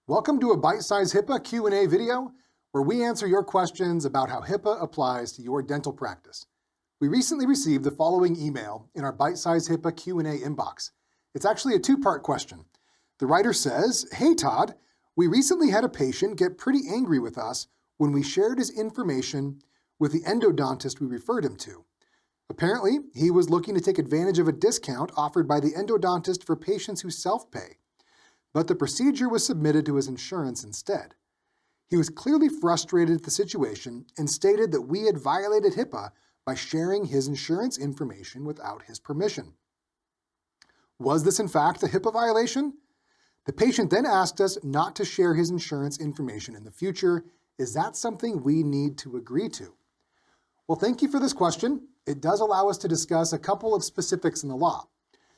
Welcome to a bite-sized HIPAA Q&A video where we answer your questions about how HIPAA applies to your dental practice. We recently received the following email in our bite-sized HIPAA Q&A inbox. It's actually a two-part question. The writer says, "Hey Todd, we recently had a patient get pretty angry with us when we shared his information with the endodontist we referred him to. Apparently, he was looking to take advantage of a discount offered by the endodontist for patients who self-pay. But the procedure was submitted to his insurance instead. He was clearly frustrated at the situation and stated that we had violated HIPAA by sharing his insurance information without his permission. Was this in fact a HIPAA violation? The patient then asked us not to share his insurance information in the future. Is that something we need to agree to?" Well, thank you for this question. It does allow us to discuss a couple of specifics in the law.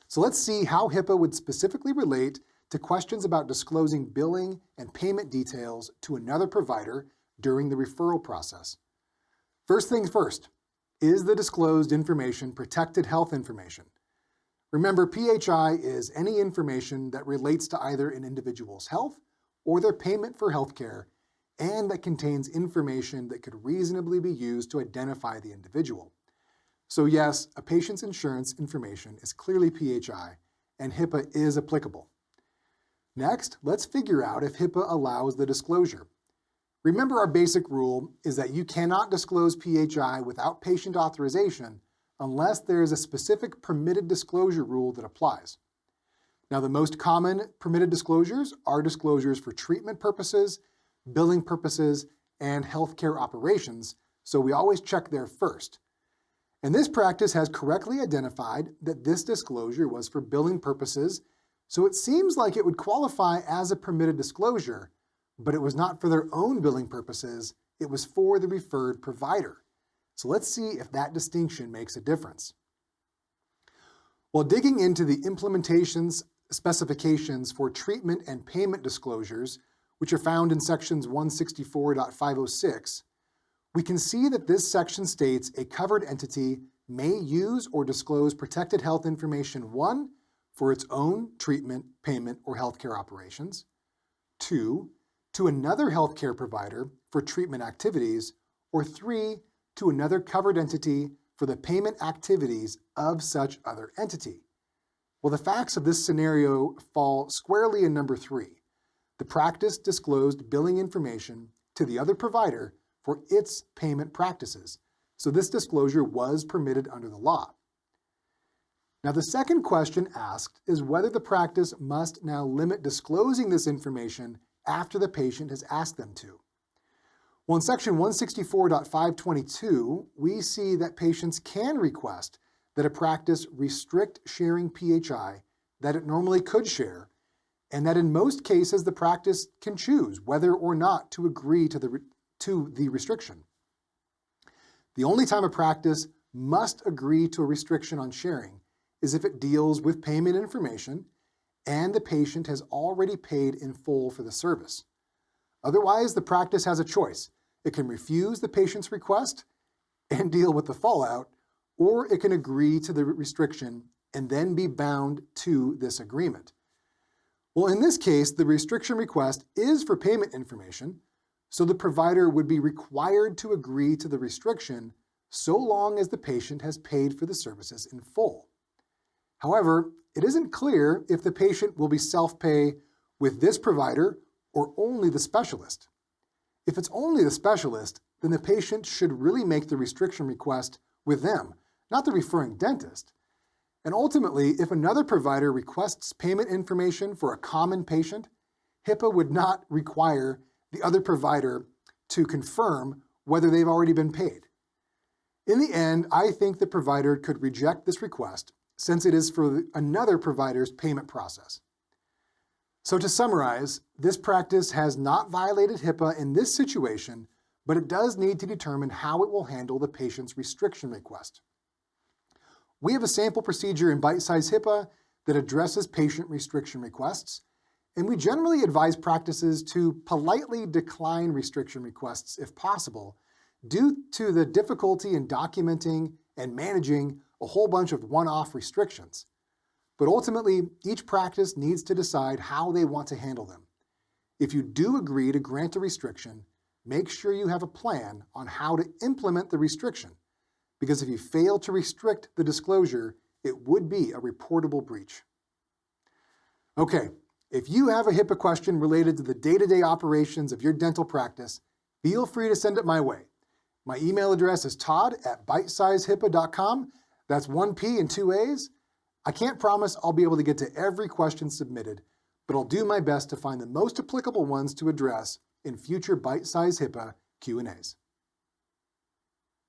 So let's see how HIPAA would specifically relate to questions about disclosing billing and payment details to another provider during the referral process. First things first, is the disclosed information protected health information? Remember, PHI is any information that relates to either an individual's health or their payment for healthcare, and that contains information that could reasonably be used to identify the individual. So yes, a patient's insurance information is clearly PHI, and HIPAA is applicable. Next, let's figure out if HIPAA allows the disclosure. Remember, our basic rule is that you cannot disclose PHI without patient authorization unless there is a specific permitted disclosure rule that applies. Now, the most common permitted disclosures are disclosures for treatment purposes, billing purposes, and healthcare operations, so we always check there first. And this practice has correctly identified that this disclosure was for billing purposes, so it seems like it would qualify as a permitted disclosure, but it was not for their own billing purposes, it was for the referred provider. So let's see if that distinction makes a difference. While digging into the implementations specifications for treatment and payment disclosures, which are found in sections 164.506, we can see that this section states a covered entity may use or disclose protected health information, 1, for its own treatment, payment, or healthcare operations, 2, to another healthcare provider for treatment activities, or 3, to another covered entity for the payment activities of such other entity. Well, the facts of this scenario fall squarely in number 3. The practice disclosed billing information to the other provider for its payment practices, so this disclosure was permitted under the law. Now, the second question asked is whether the practice must now limit disclosing this information after the patient has asked them to. Well, in section 164.522, we see that patients can request that a practice restrict sharing PHI that it normally could share, and that in most cases the practice can choose whether or not to agree to the restriction. The only time a practice must agree to a restriction on sharing is if it deals with payment information and the patient has already paid in full for the service. Otherwise, the practice has a choice. It can refuse the patient's request and deal with the fallout, or it can agree to the restriction and then be bound to this agreement. Well, in this case, the restriction request is for payment information, so the provider would be required to agree to the restriction so long as the patient has paid for the services in full. However, it isn't clear if the patient will be self-pay with this provider or only the specialist. If it's only the specialist, then the patient should really make the restriction request with them, not the referring dentist. And ultimately, if another provider requests payment information for a common patient, HIPAA would not require the other provider to confirm whether they've already been paid. In the end, I think the provider could reject this request since it is for another provider's payment process. So to summarize, this practice has not violated HIPAA in this situation, but it does need to determine how it will handle the patient's restriction request. We have a sample procedure in bite-sized HIPAA that addresses patient restriction requests, and we generally advise practices to politely decline restriction requests if possible, due to the difficulty in documenting and managing a whole bunch of one-off restrictions. But ultimately, each practice needs to decide how they want to handle them. If you do agree to grant a restriction, make sure you have a plan on how to implement the restriction, because if you fail to restrict the disclosure, it would be a reportable breach. Okay, if you have a HIPAA question related to the day-to-day operations of your dental practice, feel free to send it my way. My email address is todd@bitesizehipaa.com. That's 1 P and 2 A's. I can't promise I'll be able to get to every question submitted, but I'll do my best to find the most applicable ones to address in future Bite Size HIPAA Q&As.